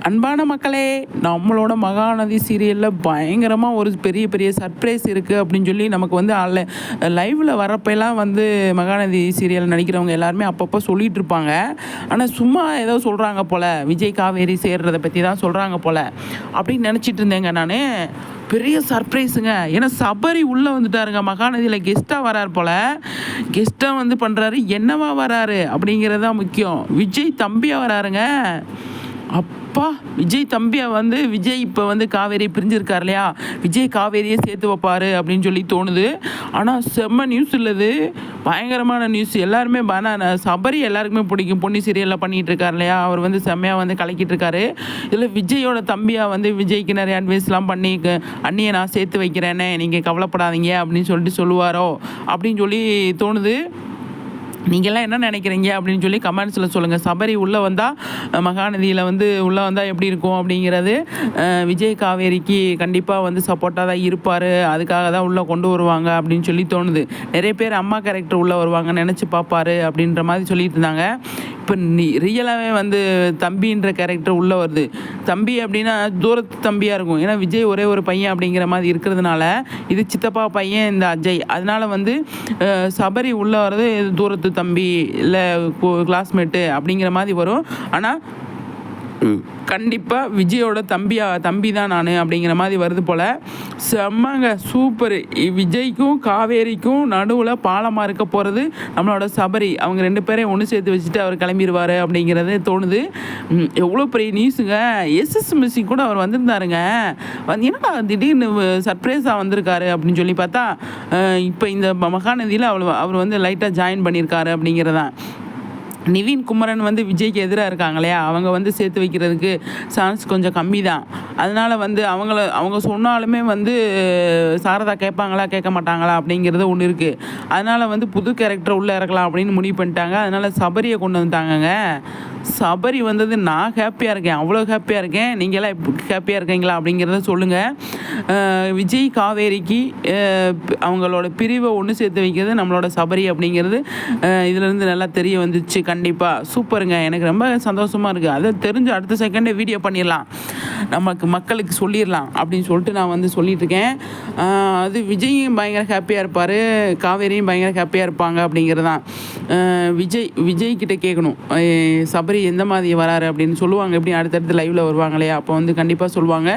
அன்பான மக்களே, நம்மளோட மகாநதி சீரியலில் பயங்கரமாக ஒரு பெரிய பெரிய சர்ப்ரைஸ் இருக்குது அப்படின்னு சொல்லி நமக்கு வந்து லைவில் வரப்பெல்லாம் வந்து மகாநதி சீரியல் நடிக்கிறவங்க எல்லாருமே அப்பப்போ சொல்லிகிட்டு இருப்பாங்க. ஆனால் சும்மா ஏதோ சொல்கிறாங்க போல், விஜய் காவேரி சேர்றதை பற்றி தான் சொல்கிறாங்க போல் அப்படின்னு நினச்சிட்டு இருந்தேங்க நான். பெரிய சர்ப்ரைஸுங்க. ஏன்னா சபரி உள்ளே வந்துட்டாருங்க, மகாநதியில் கெஸ்ட்டாக வராரு போல். கெஸ்ட்டாக வந்து பண்ணுறாரு, என்னவா வராரு அப்படிங்கிறது தான் முக்கியம். விஜய் தம்பியாக வராருங்க. அப்பா, விஜய் தம்பியை வந்து விஜய் இப்போ வந்து காவேரி பிரிஞ்சிருக்கார் இல்லையா, விஜய் காவேரியை சேர்த்து வைப்பார் அப்படின்னு சொல்லி தோணுது. ஆனால் செம்ம நியூஸ் இல்லது, பயங்கரமான நியூஸ். எல்லாருமே சபரி எல்லாருக்குமே பிடிக்கும். பொன்னி சீரியலில் பண்ணிகிட்டு இருக்கார் இல்லையா, அவர் வந்து செம்மையாக வந்து கலக்கிட்டு இருக்காரு. இதில் விஜயோட தம்பியாக வந்து விஜய்க்கு நிறைய அட்வைஸ்லாம் பண்ணி, அண்ணியை நான் சேர்த்து வைக்கிறேன்னே, நீங்கள் கவலைப்படாதீங்க அப்படின்னு சொல்லிட்டு சொல்லுவாரோ அப்படின்னு சொல்லி தோணுது. நீங்கள்லாம் என்ன நினைக்கிறீங்க அப்படின்னு சொல்லி கமெண்ட்ஸில் சொல்லுங்கள். சபரி உள்ளே வந்தால், மகாநதியில் வந்து உள்ளே வந்தால் எப்படி இருக்கும் அப்படிங்கிறது. விஜய் காவேரிக்கு கண்டிப்பாக வந்து சப்போர்ட்டாக தான் இருப்பார், அதுக்காக தான் உள்ளே கொண்டு வருவாங்க அப்படின்னு சொல்லி தோணுது. நிறைய பேர் அம்மா கேரக்டர் உள்ளே வருவாங்க நினச்சி பார்ப்பாரு அப்படின்ற மாதிரி சொல்லிட்டு இருந்தாங்க. இப்போ ரியலாகவே வந்து தம்பின்ற கேரக்டர் உள்ளே வருது. தம்பி அப்படின்னா தூரத்து தம்பியாக இருக்கும். ஏன்னா விஜய் ஒரே ஒரு பையன் அப்படிங்கிற மாதிரி இருக்கிறதுனால, இது சித்தப்பா பையன் இந்த அஜய். அதனால் வந்து சபரி உள்ளே வர்றது தூரத்து தம்பி இல்லை கிளாஸ்மேட்டு அப்படிங்கிற மாதிரி வரும். ஆனால் கண்டிப்பாக விஜயோட தம்பி தான் நான் அப்படிங்கிற மாதிரி வருது போல். செம்மங்க, சூப்பர். விஜய்க்கும் காவேரிக்கும் நடுவில் பாலமாக இருக்க போகிறது நம்மளோட சபரி. அவங்க 2 பேரையும் ஒன்று சேர்த்து வச்சுட்டு அவர் கிளம்பிடுவார் அப்படிங்கிறது தோணுது. எவ்வளோ பெரிய நியூஸுங்க. எஸ்எஸ் மியூசிக் கூட அவர் வந்திருந்தாருங்க. என்னடா திடீர்னு சர்ப்ரைஸாக வந்திருக்காரு அப்படின்னு சொல்லி பார்த்தா, இப்போ இந்த மகாநதியில் அவர் வந்து லைட்டாக ஜாயின் பண்ணியிருக்காரு அப்படிங்கிறதான். நிவின் குமரன் வந்து விஜய்க்கு எதிராக இருக்காங்க இல்லையா, அவங்க வந்து சேர்த்து வைக்கிறதுக்கு சான்ஸ் கொஞ்சம் கம்மி தான். அதனால் வந்து அவங்க சொன்னாலுமே வந்து சாரதா கேட்பாங்களா கேட்க மாட்டாங்களா அப்படிங்கிறது ஒன்று இருக்குது. அதனால் வந்து புது கேரக்டர் உள்ளே இறக்கலாம் அப்படின்னு முடிவு பண்ணிட்டாங்க. அதனால் சபரியை கொண்டு வந்துட்டாங்கங்க. சபரி வந்தது நான் ஹாப்பியாக இருக்கேன், அவ்வளோ ஹாப்பியாக இருக்கேன். நீங்களாம் ஹாப்பியாக இருக்கீங்களா அப்படிங்கிறத சொல்லுங்கள். விஜய் காவேரிக்கு அவங்களோட பிரிவை ஒன்று சேர்த்து வைக்கிறது நம்மளோட சபரி அப்படிங்கிறது இதிலேருந்து நல்லா தெரிய வந்துச்சு. கண்டிப்பாக சூப்பருங்க, எனக்கு ரொம்ப சந்தோஷமாக இருக்குது. அதை தெரிஞ்சு அடுத்த செகண்டே வீடியோ பண்ணிடலாம், மக்களுக்கு சொல்லிடலாம் அப்படின்னு சொல்லிட்டு நான் வந்து சொல்லிட்டுருக்கேன். அது விஜயும் பயங்கர ஹாப்பியாக இருப்பார், காவேரியும் பயங்கர ஹாப்பியாக இருப்பாங்க அப்படிங்கிறது தான். விஜய்கிட்ட கேட்கணும், சபரி எந்த மாதிரி வராரு அப்படின்னு சொல்லுவாங்க. எப்படி அடுத்தடுத்து லைவில் வருவாங்க இல்லையா, அப்போ வந்து கண்டிப்பாக சொல்லுவாங்க.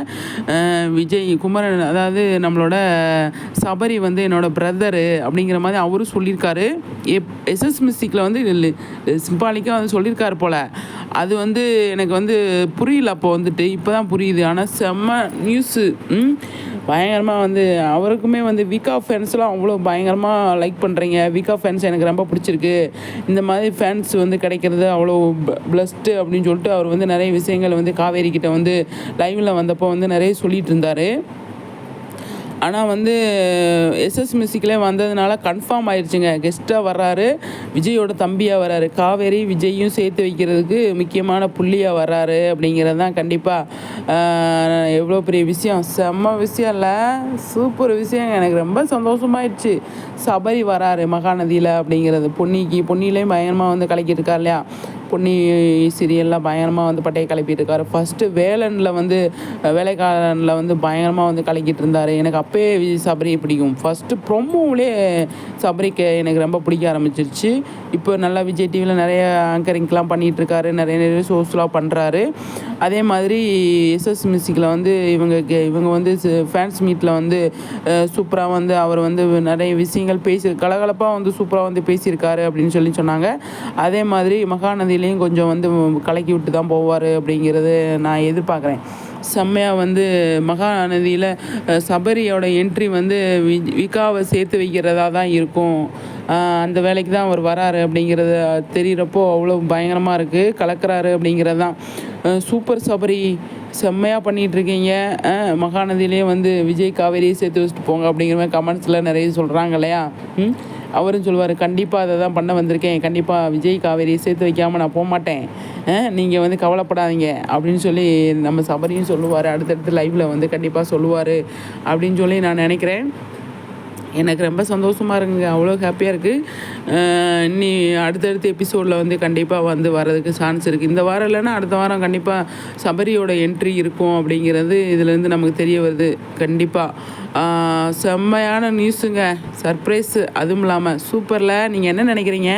விஜய் குமரன், அதாவது நம்மளோட சபரி வந்து என்னோடய பிரதரு அப்படிங்கிற மாதிரி அவரும் சொல்லியிருக்காரு. எஸ்எஸ் மியூசிக்கில் வந்து சிம்பாலிக்காக வந்து சொல்லியிருக்காரு போல். அது வந்து எனக்கு வந்து புரியல அப்போ வந்துட்டு, இப்போ தான் புரியுது. ஆனால் செம்ம நியூஸு. பயங்கரமாக வந்து அவருக்குமே வந்து விகா ஃபேன்ஸ்லாம் அவ்வளோ பயங்கரமாக லைக் பண்ணுறீங்க. விகா ஃபேன்ஸ் எனக்கு ரொம்ப பிடிச்சிருக்கு. இந்த மாதிரி ஃபேன்ஸ் வந்து கிடைக்கிறது அவ்வளோ பிளஸ்டு அப்படின்னு சொல்லிட்டு அவர் வந்து நிறைய விஷயங்கள் வந்து காவேரி கிட்ட வந்து லைவில் வந்தப்போ வந்து நிறைய சொல்லிகிட்டு இருந்தார். ஆனால் வந்து எஸ்எஸ் மியூசிக்கில் வந்ததுனால கன்ஃபார்ம் ஆயிடுச்சுங்க, கெஸ்ட்டாக வர்றாரு, விஜயோட தம்பியாக வர்றாரு. காவேரி விஜய்யும் சேர்த்து வைக்கிறதுக்கு முக்கியமான புள்ளியாக வர்றாரு அப்படிங்கிறது தான் கண்டிப்பாக எவ்வளோ பெரிய விஷயம். செம்ம விஷயம் இல்லை, சூப்பர் விஷயம். எனக்கு ரொம்ப சந்தோஷமாயிடுச்சு. சபரி வராரு மகாநதியில் அப்படிங்கிறது. பொன்னிலையும் பயங்கரமாக வந்து கலக்கிட்டு இருக்கார் இல்லையா, பொன்னி சீரியல்லாம் பயங்கரமாக வந்து பட்டையை கிளப்பிட்டு இருக்காரு. ஃபஸ்ட்டு வேலனில் வந்து வேலைக்காரனில் வந்து பயங்கரமாக வந்து கலக்கிட்டு இருந்தார். எனக்கு அப்போயே சபரியை பிடிக்கும். ஃபஸ்ட்டு ப்ரொமோவிலே சபரிக்கு எனக்கு ரொம்ப பிடிக்க ஆரம்பிச்சிருச்சு. இப்போ நல்லா விஜய் டிவியில் நிறைய ஆங்கரிங்லாம் பண்ணிகிட்ருக்காரு, நிறைய ஷோஸ்லாம் பண்ணுறாரு. அதே மாதிரி எஸ்எஸ் மியூசிக்கில் வந்து இவங்க வந்து ஃபேன்ஸ் மீட்டில் வந்து சூப்பராக வந்து அவர் வந்து நிறைய விஷயங்கள் கலகலப்பாக வந்து சூப்பராக வந்து பேசியிருக்காரு அப்படின்னு சொல்லி சொன்னாங்க. அதே மாதிரி மகாநதியிலையும் கொஞ்சம் வந்து கலக்கி விட்டு தான் போவார் அப்படிங்கிறது நான் எதிர்பார்க்குறேன். செம்மையாக வந்து மகாநதியில் சபரியோட என்ட்ரி வந்து விகாவை சேர்த்து வைக்கிறதா தான் இருக்கும். அந்த வேலைக்கு தான் அவர் வராரு அப்படிங்கிறது தெரிகிறப்போ அவ்வளோ பயங்கரமாக இருக்குது, கலக்கிறாரு அப்படிங்கிறது தான். சூப்பர் சபரி, செம்மையாக பண்ணிகிட்ருக்கீங்க. மகாநதியிலே வந்து விஜய் காவேரியை சேர்த்து வச்சுட்டு போங்க அப்படிங்கிற மாதிரி கமெண்ட்ஸில் நிறைய சொல்கிறாங்க இல்லையா. அவரும் சொல்லுவார், கண்டிப்பாக அதை தான் பண்ண வந்திருக்கேன், கண்டிப்பாக விஜய் காவேரியை சேர்த்து வைக்காமல் நான் போக மாட்டேன், நீங்கள் வந்து கவலைப்படாதீங்க அப்படின்னு சொல்லி நம்ம சபரியும் சொல்லுவார். அடுத்தடுத்து லைவில் வந்து கண்டிப்பாக சொல்லுவார் அப்படின்னு சொல்லி நான் நினைக்கிறேன். எனக்கு ரொம்ப சந்தோஷமாக இருக்குங்க, அவ்வளோ ஹாப்பியாக இருக்குது. இனி அடுத்தடுத்த எபிசோடில் வந்து கண்டிப்பாக வந்து வர்றதுக்கு சான்ஸ் இருக்குது. இந்த வாரம் இல்லைன்னா அடுத்த வாரம் கண்டிப்பாக சபரியோட என்ட்ரி இருக்கும் அப்படிங்கிறது இதுலேருந்து நமக்கு தெரிய வருது. கண்டிப்பாக செம்மையான நியூஸுங்க, சர்ப்ரைஸு, அதுவும் இல்லாமல் சூப்பரில். நீங்கள் என்ன நினைக்கிறீங்க?